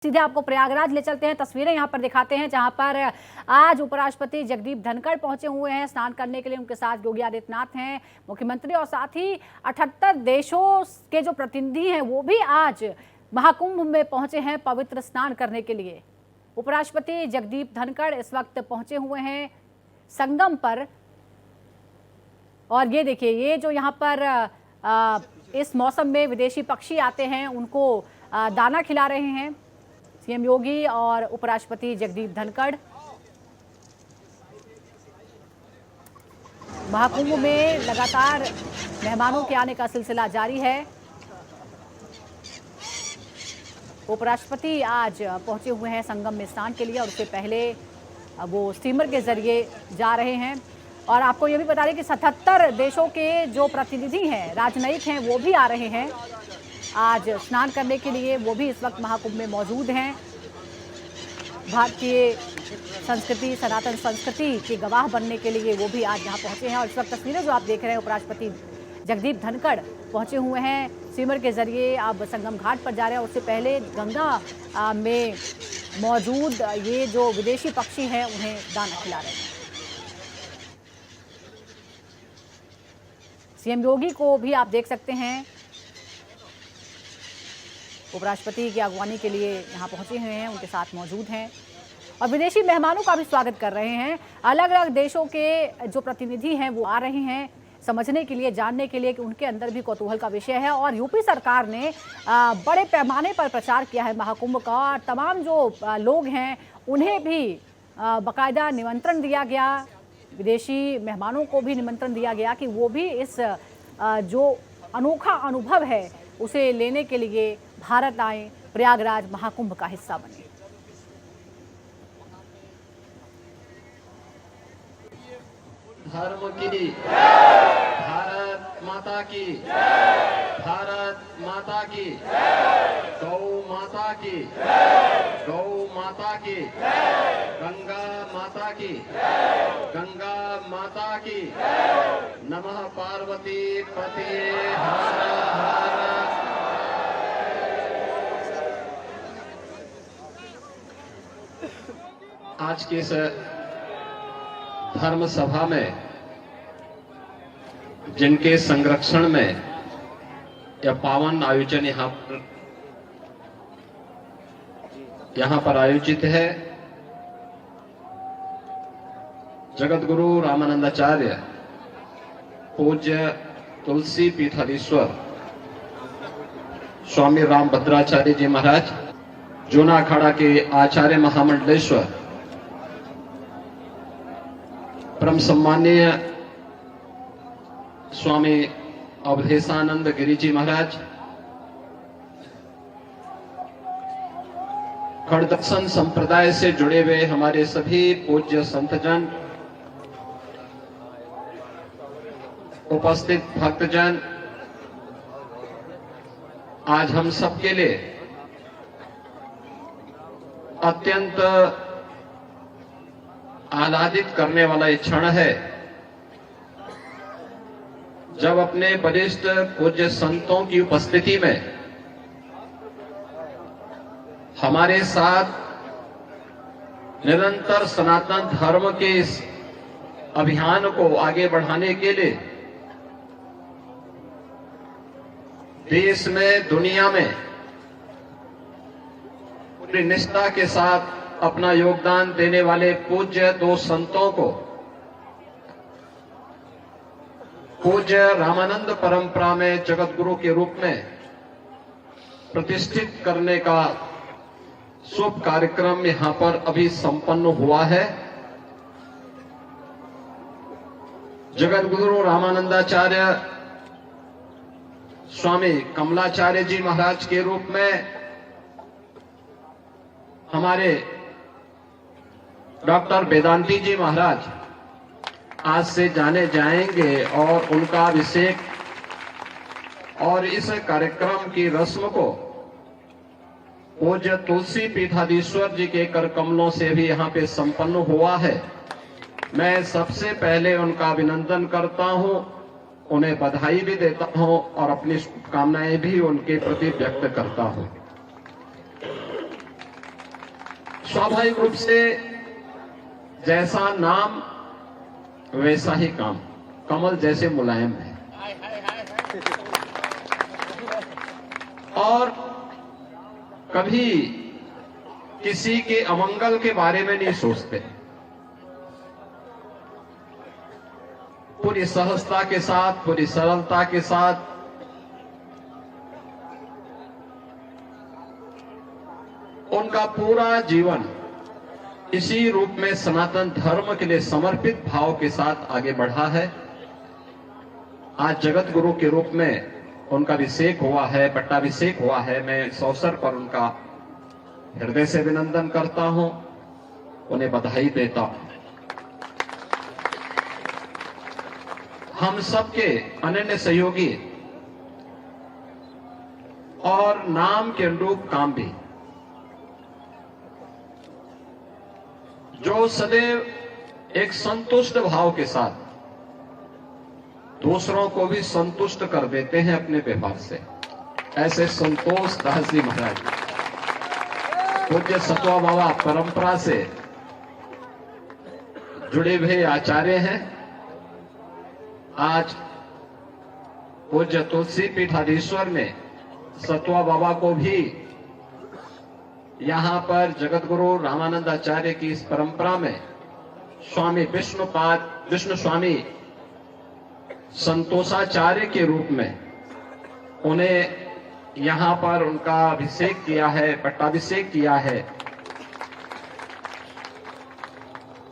सीधे आपको प्रयागराज ले चलते हैं। तस्वीरें यहां पर दिखाते हैं जहां पर आज उपराष्ट्रपति जगदीप धनखड़ पहुंचे हुए हैं स्नान करने के लिए। उनके साथ योगी आदित्यनाथ हैं, मुख्यमंत्री, और साथ ही 78 देशों के जो प्रतिनिधि हैं वो भी आज महाकुंभ में पहुंचे हैं पवित्र स्नान करने के लिए। उपराष्ट्रपति जगदीप धनखड़ इस वक्त पहुंचे हुए हैं संगम पर। और ये देखिए, ये जो यहाँ पर इस मौसम में विदेशी पक्षी आते हैं उनको दाना खिला रहे हैं सीएम योगी और उपराष्ट्रपति जगदीप धनखड़। महाकुंभ में लगातार मेहमानों के आने का सिलसिला जारी है। उपराष्ट्रपति आज पहुंचे हुए हैं संगम में स्नान के लिए और उससे पहले वो स्टीमर के जरिए जा रहे हैं। और आपको ये भी बता दें कि 77 देशों के जो प्रतिनिधि हैं, राजनयिक हैं, वो भी आ रहे हैं आज स्नान करने के लिए। वो भी इस वक्त महाकुंभ में मौजूद हैं। भारतीय संस्कृति, सनातन संस्कृति के गवाह बनने के लिए वो भी आज यहाँ पहुंचे हैं। और इस वक्त तस्वीरें जो आप देख रहे हैं, उपराष्ट्रपति जगदीप धनखड़ पहुंचे हुए हैं स्टीमर के जरिए, अब संगम घाट पर जा रहे हैं। उससे पहले गंगा में मौजूद ये जो विदेशी पक्षी हैं उन्हें दाना खिला रहे हैं। सीएम योगी को भी आप देख सकते हैं, उपराष्ट्रपति की अगवानी के लिए यहाँ पहुंचे हुए हैं, उनके साथ मौजूद हैं और विदेशी मेहमानों का भी स्वागत कर रहे हैं। अलग अलग देशों के जो प्रतिनिधि हैं वो आ रहे हैं समझने के लिए, जानने के लिए कि उनके अंदर भी कौतूहल का विषय है। और यूपी सरकार ने बड़े पैमाने पर प्रचार किया है महाकुंभ का, और तमाम जो लोग हैं उन्हें भी बाकायदा निमंत्रण दिया गया, विदेशी मेहमानों को भी निमंत्रण दिया गया कि वो भी इस जो अनोखा अनुभव है उसे लेने के लिए भारत आए, प्रयागराज महाकुंभ का हिस्सा बने। धर्म की, भारत माता की, भारत माता की, गौ माता की, गौ माता की, गंगा माता की, गंगा माता की, नमः पार्वती पतिये हर हर। आज के इस धर्म सभा में जिनके संरक्षण में यह पावन आयोजन यहाँ पर आयोजित है, जगत गुरु रामानंदाचार्य पूज्य तुलसी पीठाधीश्वर स्वामी रामभद्राचार्य जी महाराज, जूना अखाड़ा के आचार्य महामंडलेश्वर परम सम्माननीय स्वामी अवधेशानंद गिरी जी महाराज, खड़दर्शन संप्रदाय से जुड़े हुए हमारे सभी पूज्य संतजन, उपस्थित भक्तजन, आज हम सबके लिए अत्यंत आह्लादित करने वाला ये क्षण है जब अपने वरिष्ठ पूज्य संतों की उपस्थिति में हमारे साथ निरंतर सनातन धर्म के इस अभियान को आगे बढ़ाने के लिए देश में, दुनिया में पूरी निष्ठा के साथ अपना योगदान देने वाले पूज्य दो संतों को पूज्य रामानंद परंपरा में जगत गुरु के रूप में प्रतिष्ठित करने का शुभ कार्यक्रम यहां पर अभी संपन्न हुआ है। जगत गुरु रामानंदाचार्य स्वामी कमलाचार्य जी महाराज के रूप में हमारे डॉक्टर वेदांती जी महाराज आज से जाने जाएंगे और उनका अभिषेक और इस कार्यक्रम की रस्म को पूज्य तुलसी पीठाधीश्वर जी के कर कमलों से भी यहाँ पे संपन्न हुआ है। मैं सबसे पहले उनका अभिनंदन करता हूँ, उन्हें बधाई भी देता हूं और अपनी शुभकामनाएं भी उनके प्रति व्यक्त करता हूं। स्वाभाविक रूप से जैसा नाम वैसा ही काम, कमल जैसे मुलायम है और कभी किसी के अमंगल के बारे में नहीं सोचते। पूरी सहजता के साथ, पूरी सरलता के साथ उनका पूरा जीवन इसी रूप में सनातन धर्म के लिए समर्पित भाव के साथ आगे बढ़ा है। आज जगत गुरु के रूप में उनका अभिषेक हुआ है, पट्टाभिषेक हुआ है। मैं इस अवसर पर उनका हृदय से अभिनंदन करता हूं, उन्हें बधाई देता हूं। हम सबके अनन्य सहयोगी और नाम के अनुरूप काम भी, जो सदैव एक संतुष्ट भाव के साथ दूसरों को भी संतुष्ट कर देते हैं अपने व्यवहार से, ऐसे संतोष दास जी महाराज पूज्य सतवा बाबा परंपरा से जुड़े हुए आचार्य हैं। आज पूज्य तुलसी पीठाधीश्वर ने सतवा बाबा को भी यहां पर जगत गुरु रामानंद आचार्य की इस परंपरा में स्वामी विष्णु स्वामी संतोषाचार्य के रूप में उन्हें यहां पर उनका अभिषेक किया है, पट्टाभिषेक किया है।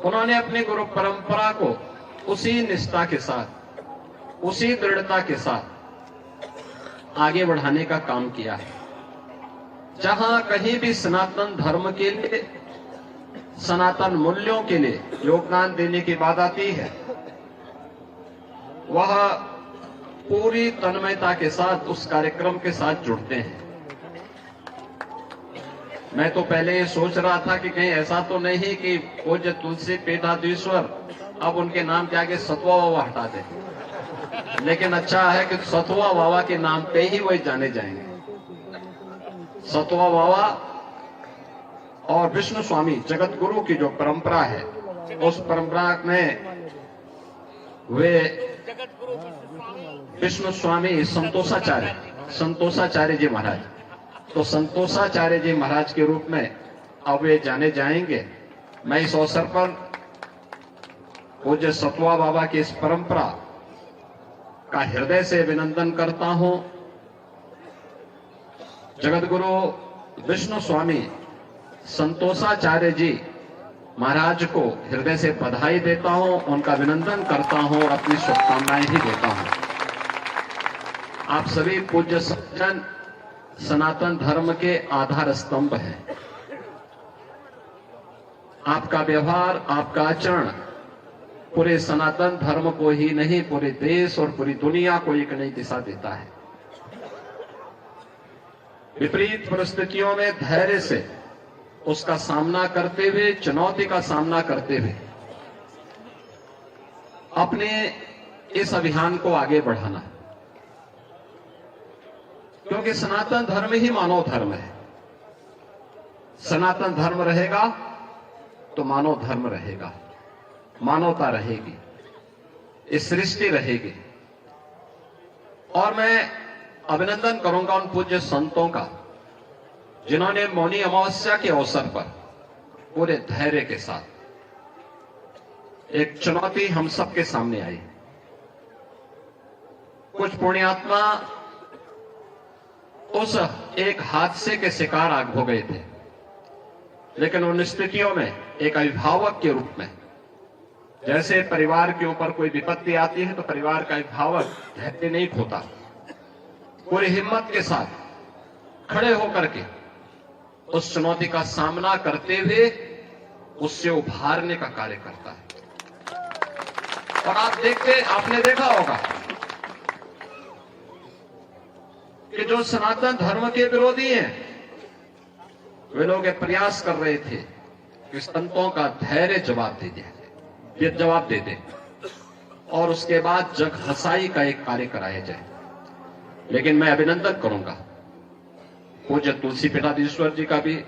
उन्होंने अपनी गुरु परंपरा को उसी निष्ठा के साथ, उसी दृढ़ता के साथ आगे बढ़ाने का काम किया है। जहां कहीं भी सनातन धर्म के लिए, सनातन मूल्यों के लिए योगदान देने की बात आती है, वह पूरी तन्मयता के साथ उस कार्यक्रम के साथ जुड़ते हैं। मैं तो पहले ये सोच रहा था कि कहीं ऐसा तो नहीं कि पूज्य तुलसी पीठाधीश्वर अब उनके नाम के आगे सतवा बाबा हटा दे, लेकिन अच्छा है कि सतवा बाबा के नाम पे ही वही जाने जाएंगे। सतवा बाबा और विष्णु स्वामी जगत गुरु की जो परंपरा है, उस परंपरा में वे विष्णु स्वामी संतोषाचार्य जी महाराज, तो संतोषाचार्य जी महाराज के रूप में अब वे जाने जाएंगे। मैं इस अवसर पर पूज्य सतवा बाबा की इस परंपरा का हृदय से अभिनंदन करता हूं। जगत गुरु विष्णु स्वामी संतोषाचार्य जी महाराज को हृदय से बधाई देता हूं, उनका अभिनंदन करता हूं और अपनी शुभकामनाएं भी देता हूं। आप सभी पूज्य सज्जन सनातन धर्म के आधार स्तंभ हैं। आपका व्यवहार, आपका आचरण पूरे सनातन धर्म को ही नहीं, पूरे देश और पूरी दुनिया को एक नई दिशा देता है। विपरीत परिस्थितियों में धैर्य से उसका सामना करते हुए, चुनौती का सामना करते हुए अपने इस अभियान को आगे बढ़ाना, क्योंकि सनातन धर्म ही मानव धर्म है। सनातन धर्म रहेगा तो मानव धर्म रहेगा, मानवता रहेगी, इस सृष्टि रहेगी। और मैं अभिनंदन करूंगा उन पूज्य संतों का जिन्होंने मौनी अमावस्या के अवसर पर पूरे धैर्य के साथ, एक चुनौती हम सबके सामने आई। कुछ पुण्यात्मा उस एक हादसे के शिकार हो गए थे, लेकिन उन स्थितियों में एक अभिभावक के रूप में, जैसे परिवार के ऊपर कोई विपत्ति आती है तो परिवार का अभिभावक धैर्य नहीं खोता, पूरी हिम्मत के साथ खड़े होकर के उस चुनौती का सामना करते हुए उससे उभारने का कार्य करता है। और आपने देखा होगा कि जो सनातन धर्म के विरोधी हैं, वे लोग ये प्रयास कर रहे थे कि संतों का धैर्य जवाब दे दे और उसके बाद जग हसाई का एक कार्य कराया जाए। लेकिन मैं अभिनंदन करूंगा पूज्य तुलसी पीठाधीश्वर जी का भी,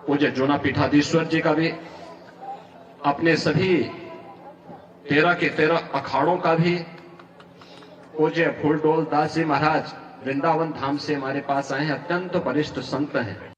पूज्य जूना पीठाधीश्वर जी का भी, अपने सभी 13 के 13 अखाड़ों का भी, पूज्य फूलडोल दास जी महाराज वृंदावन धाम से हमारे पास आए हैं, अत्यंत वरिष्ठ संत हैं।